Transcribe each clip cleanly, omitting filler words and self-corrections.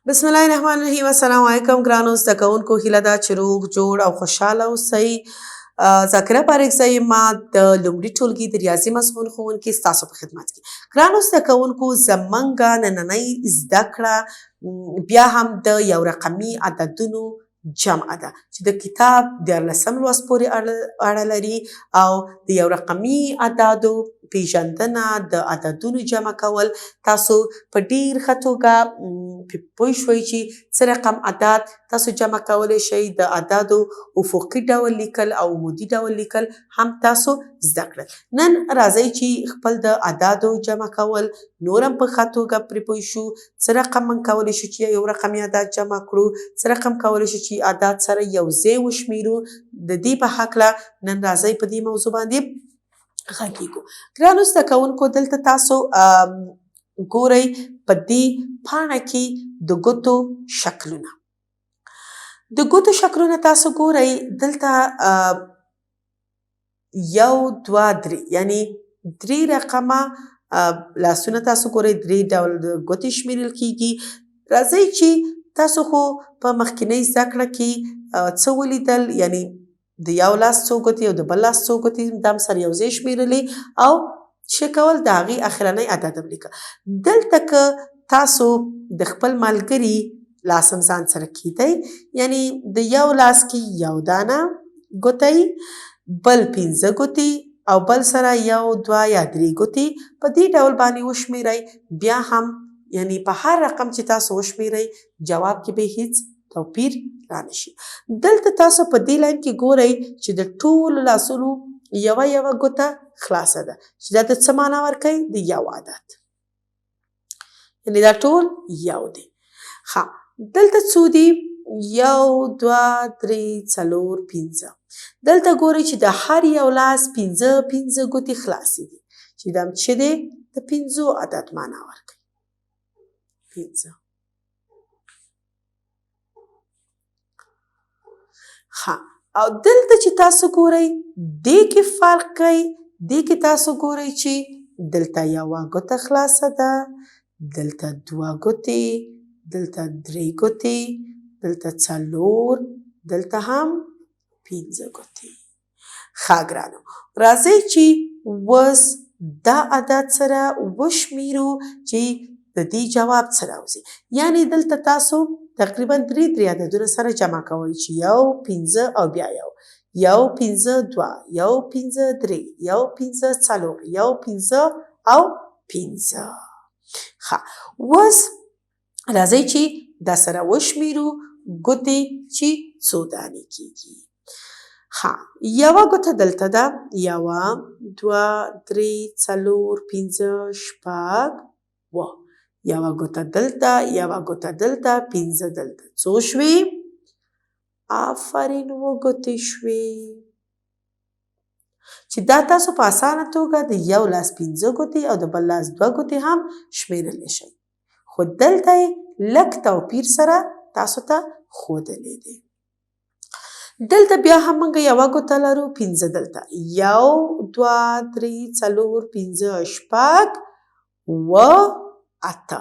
بسم الله الرحمن الرحیم. السلام علیکم ګرانو زده کوونکو، هیله ده چې روغ جوړ او خوشحاله اوسئ. ذاکره پاریکزی ما د لومړي ټولګي د ریاضي مضمون ښوونکې ستاسو په خدمت کې. ګرانو زده کوونکو، زمونږ نننۍ زده کړه بیا هم د یو رقمي عددونو جمع ده چې د کتاب 14 لوست پورې اړه لري او د یو رقمي عددو پیژندنه د عددونو جمع کول تاسو په ډیر ښه توګه پوه شوئ چې څه رقم عدد تاسو جمع کولی شئ. د عددو افقي ډول لیکل او عمودي ډول لیکل هم تاسو زده کړل. نن راځئ چې خپل د عددو جمع کول نور هم په ښه توګه پرې پوه شو. څه رقم موږ کولی شو چې یو رقمي عدد جمع کړو، څه رقم کولی شو چې عدد سره یو ځای وشمیرو. د دې په هکله نن راځئ په دې موضوع باندې غږیږو. ګرانو زده کوونکو، دلته تاسو ګورئ په دې پاڼه کې د ګوتو شکلونه. د ګوتو شکلونه تاسو ګورئ. دلته یو، دوه، درې، یعنی درې رقمه لاسونه تاسو ګورئ. درې ډول ګوتې شمیرل کیږي. راځئ چې تاسو خو په مخکینۍ زده کړه کې څه ولیدل، یعنی د یو لاس څو ګوتې او د بل لاس څو ګوتې دم سره یو ځای شمیرلې او څه کول، د هغې اخرنی عدد هم لیکه. دلته که تاسو د خپل ملګري لاس هم ځان سره کیدئ، یعنی د یو لاس کې یو دانه ګوتۍ، بل 5 ګوتې او بل سره یو، دوه یا درې ګوتې په دې ډول باندې وشمیرئ. بیا هم یعنی په هر رقم چې تاسو وشمیرئ جواب کې به هیڅ توپیر رانشي. دلته تاسو په دې لاین کې ګورئ چې د ټولو لاسونو یوه یوه ګوته خلاصه ده، چې دا د څه معنا ورکوي؟ د یو عدد، یعنی دا ټول یو دی. دلته څو دي؟ 1 2 3 4 5. دلته ګورئ چې د هر یو لاس 5 ګوتې خلاصې دي، چې دا څه دی؟ د 5 عدد معنا ورکوي. 5. او دلته چې تاسو ګورئ دې کې فرق کوي. دې کې تاسو ګورئ چې دلته یوه ګوته خلاصه ده، دلته 2 ګوتې، دلته 3 ګوتې، دلته 4، دلته هم 5 ګوتې. ښه ګرانو، راځئ چې اوس دا عدد سره وشمیرو چې د دې جواب څه راوځي. یعنی دلته تاسو تقریبا 3 عددونه سره جمع کوئ چې 1 5 او بیا 1 5 2 1 5 3 1 5 4 1 5 او 5. اوس راځئ چې دا سره وشمیرو ګوتې چې څو دانې کیږي. یوه ګوته دلته ده، 1 2 3 4 5 6 7. یوه ګوته دلته، یوه ګوته دلته، 5 دلته. څو شوې؟ آفرین، 7 ګوتې شوې. چې دا تاسو په اسانه توګه د یو لاس 5 ګوتې او د بل لاس 2 ګوتې هم شمیرلی شئ. خو دلته یې لږ توپیر سره تاسو ته ښودلی دی. دلته بیا هم موږ یوه ګوته لرو، 5 دلته. 1 2 3 4 5 6 7 8.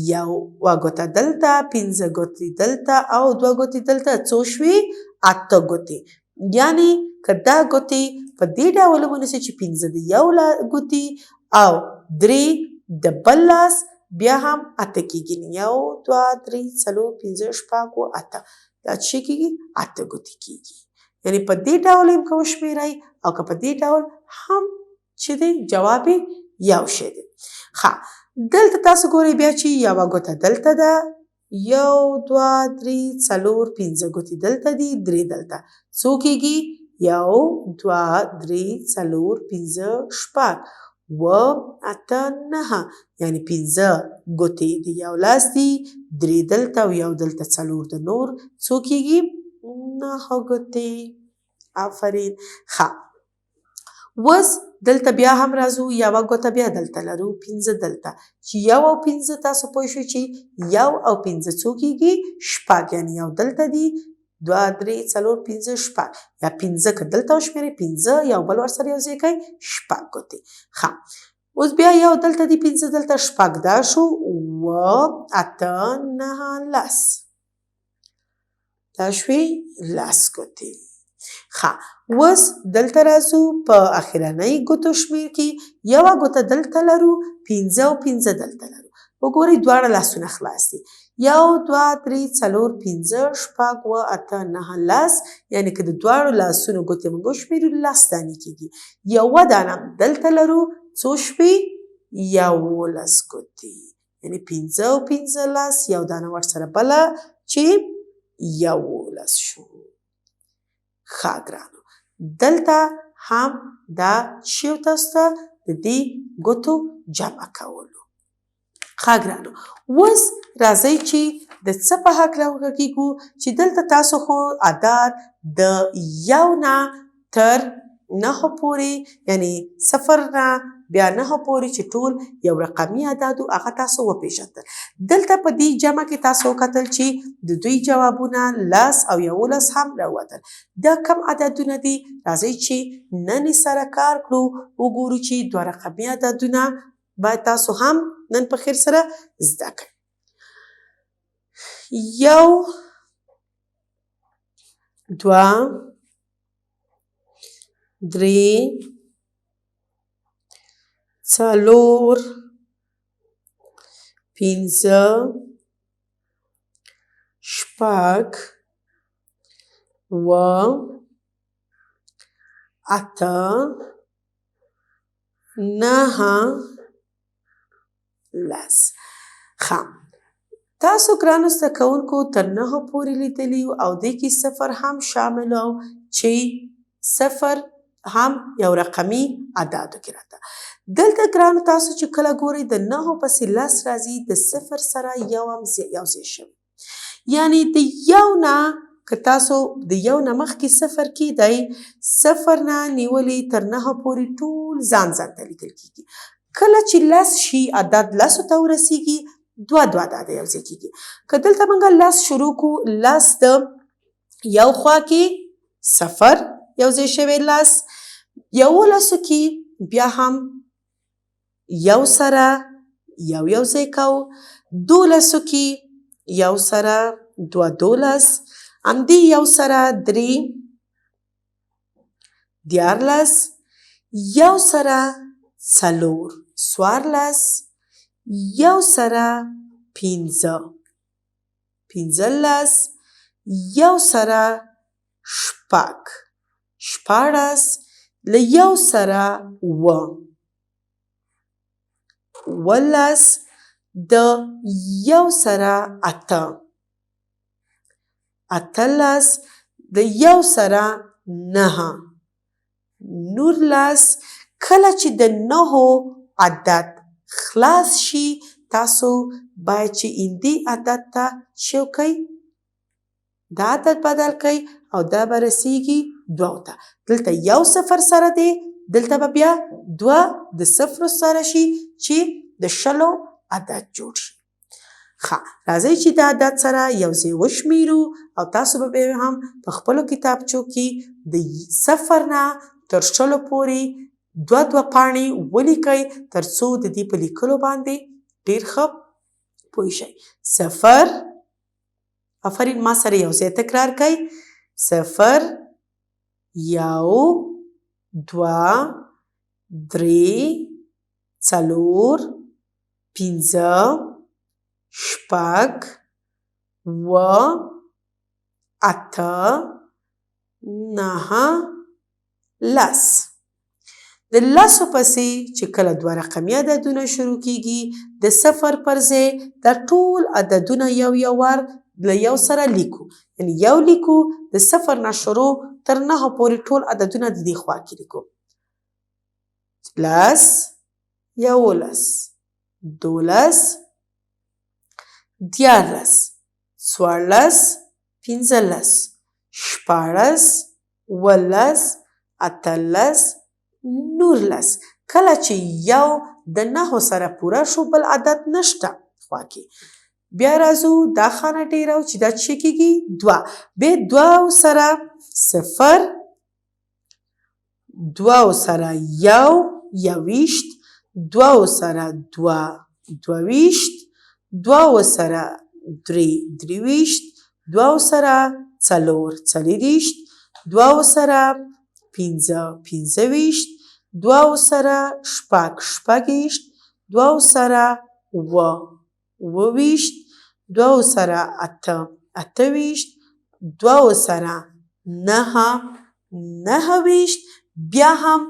یوه ګوته دلته، 5 ګوتې دلته او 2 ګوتې دلته. څو شوې؟ 8 ګوتې. یعنی که دا ګوتې په دې ډول ونیسئ چې 5 د یو ګوتې او 3 د بل لاس، بیا هم 8 کیږي. 1 2 3 4 5 6 8. دا څه کیږي؟ 8 ګوتې کیږي. یعنی په دې ډول هم که وشمیرئ او که په دې ډول هم چې دی جواب یو شی دی. دلته تاسو ګورئ بیا چې یوه ګوته دلته ده، 1 2 3 4 5 ګوتې دلته دي، 3 دلته. څو کیږي؟ 1 2 3 4 5 6 7 8 9. یعنی 5 ګوتې د یو لاس دي، 3 دلته او 1 دلته، 4 د نور. څو کیږي؟ 9 ګوتې. آفرین. اوس دلته بیا هم راځو، یوه ګوته بیا دلته لرو، 5 دلته. چې 1 او 5 تاسو پوه شوئ چې 1 او 5 څو کیږي؟ 6. یعنی 1 دلته دي، 2 3 4 5 6. یا 5 که دلته وشمیرئ، 5 یو بل ورسره یو ځای کوئ، 6 ګوتې. اوس بیا یو دلته دي 5 دلته شپږ دا شو 7 8 9 10 دا شوې 10 ګوتې. ښه اوس دلته راځو په اخرنۍ ګوتو شمېر کې یوه ګوته دلته لرو 5 او 5 دلته لرو. وګورئ دواړه لاسونه خلاص دي. 1 2 3 4 5 شپږ 7 8 9 10 یعنې که د دواړو لاسونو ګوتې موږ وشمېرو 10 دانې کېږي. یوه دانه دلته لرو څو شوې 11 ګوتې یعنې 5 او 15 یو دانه ورسره بله چې 11 شو. ښه ګرانو دلته هم دا شی تاسو ته د دې ګوتو جمع کولو. ښه ګرانو اوس راځئ چې د څه په هکله وغږیږو چې دلته تاسو خو عدد د 1 نه تر 9 پورې یعنې 0 نه بیا 9 پورې چې ټول یو رقمي عدد و هغه تاسو وپېژندل. دلته په دې جمع کې تاسو وکتل چې د دوی جوابونه 10 او 11 هم راووتل. دا کم عددونه دي؟ راځئ چې نن یې سره کار کړو وګورو چې دوه رقمي عددونه باید تاسو هم نن په خیر سره زده کړئ. 1 2 3 4 5 شپږ 7 8 9 10. ښه تاسو ګرانو زده کوونکو تر 9 پورې لیدلي او دې کې 0 هم شامل و چې 0 هم یو رقمي عددو کې راته. دلته ګرانو تاسو چې کله ګورئ د 9 پسې 10 راځي د 0 سره یو هم یوځای شوی یعنې د یو نه که تاسو د یو نه مخکې 0 کېدی 0 نه نیولې تر 9 پورې ټول ځان ځان ته لیکل کېږي. کله چې 10 شي عدد 10 ته ورسیږي دوه عدد یوځای کېږي. که دلته موږ 10 شروع کړو 10 د یو خوا کې 0 یوځای شوی 10 11 کې بیا هم یو سره یوځای کوو 12 کې یو سره 12 همدې یو سره 3 14 یو سره 4 14 یو سره 15 15 یو سره 6 14 له یو سره 17 د یو سره 8 18 د یو سره 9 19 کله چې د 9 عدد خلاص شي تاسو باید چې اندې عدد ته شو کوئ دا عدد بدل کوئ او دا به رسیږي 2 ته. دلته یو 0 سره دی دلته به بیا 2 د 0 سره شي چې د 20 عدد جوړ شي. ښه راځئ چې دا عدد سره یوځای وشمېرو او تاسو به بیا هم په خپلو کتابچو کې د 0 نه تر 20 پورې 2 پاڼې ولیکئ تر څو د دې په لیکلو باندې ډېر ښه پوه شئ. 0 آفرین ما سره یوځای تکرار کړئ 0 1 2 3 4 5 شپږ 7 8 9 10. د 10 پسې چې کله دوه رقمي عددونه شروع کېږي د 0 پر ځای دا ټول عددونه یو ور له یو سره لیکو یعنې یو لیکو د 0 نه شروع تر 9 پورې ټول عددونه د دې خوا کې لیکو 10 11 12 14 14 15 شپاړس 18 19 کله چې یو د 9 سره پوره شو بل عدد نشته خوا کې بیا راځو دا خانه ډیرو چې دا څه کېږي 2 به 2 سره 0 2 سره 1 21 دوو سره دوه 22 دوو سره درې 23 دوو سره څلور 24 دوو سره پنځه 25 دوو سره شپږ 26 دوو سره اووه 28 دوو سره اته 28 دوو سره نهه 29 بیا هم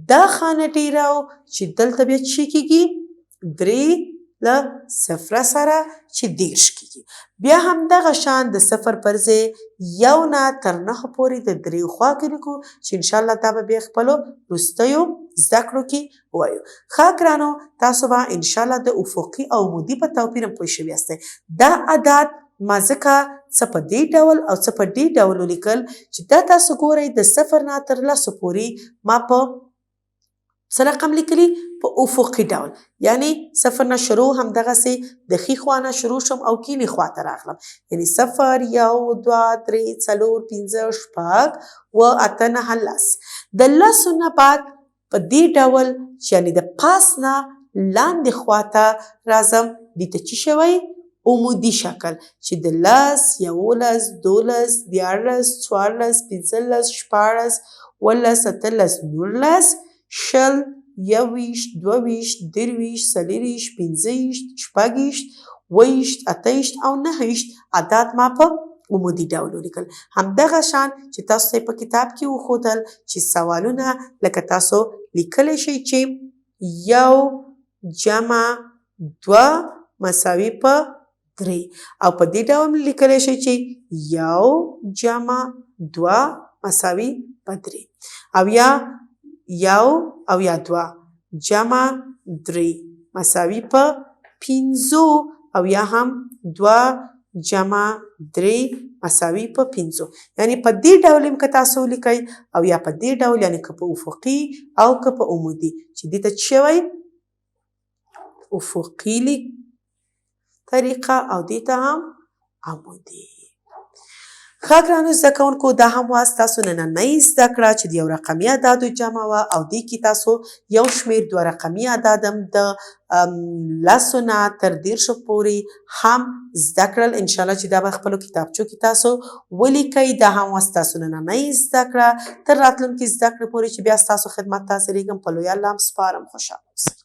دا خانه ډیرو چې دلته بیا څه کېږي درې له صفره سره چې 10 کېږي بیا هم دغه شان د صفر پر ځای یو نه تر نهه پورې د دریو خوا کې لیکو چې انشاءالله دا به بیا خپلو وروستیو زده کړو کې وایو. ښه ګرانو تاسو به انشاءالله د افقي او عمودي په توپیر هم پوه شوي یاستئ. دا عدد ما ځکه څه په دې ډول او څه په دې ډول ولیکل چې دا تاسو ګورئ د صفر نه تر لسو پورې ما په څه رقم لیکلي په افقي ډول یعنی صفر نه شروع همدغسې د ښي خوا نه شروع شم او کیڼې خوا ته راغلم یعنی صفر یو دوه درې څلور پنځه شپږ اووه اته نهه لس د لسو نه بعد په دې ډول یعنی د پاس نه لاندې خوا ته راځم دې ته څه شوی عمودي شکل چې د لس یولس دولس دیارلس څوارلس پنځلس شپاړس اوولس اتلس نولس شل یوویشت دوهویشت درویشت څلېرویشت پنځهویشت شپږویشت اووهویشت اتهویشت او نههویشت عدد ما په عمودي ډول ولیکل. همدغه شان چې تاسو ته په کتاب کې وښودل چې سوالونه لکه تاسو لیکلی شئ چې یو جمع دوه مساوي په درې او په دې ډول لیکلی شئ چې یو جمع دوه مساوي په درې او یا یو او یا دوه جمع درې مساوي په پنځو او یا هم دوه جمع درې مساوي په پنځو یعنی په دې ډول هم که تاسو ولیکئ او یا په دې ډول یعنی که په افقي او که په عمودي چې دې ته څه وایي افقي طریقه او دې ته هم عمودي. ښه ګرانو زده کوونکو دا هم وه ستاسو نننۍ زده کړه چې د یو رقمي اعدادو جمع وه او دې کې تاسو یو شمېر دوه رقمي اعداد هم د لسو نه تر دېرشو پورې هم زده کړل انشاءالله چې دا به خپلو کتابچو کې تاسو ولیکئ. دا هم وه ستاسو نننۍ زده کړه تر راتلونکي زده کړې پورې چې بیا ستاسو خدمت ته حاضرېږم په لوی الله هم سپارم. خوشحاله اوسئ.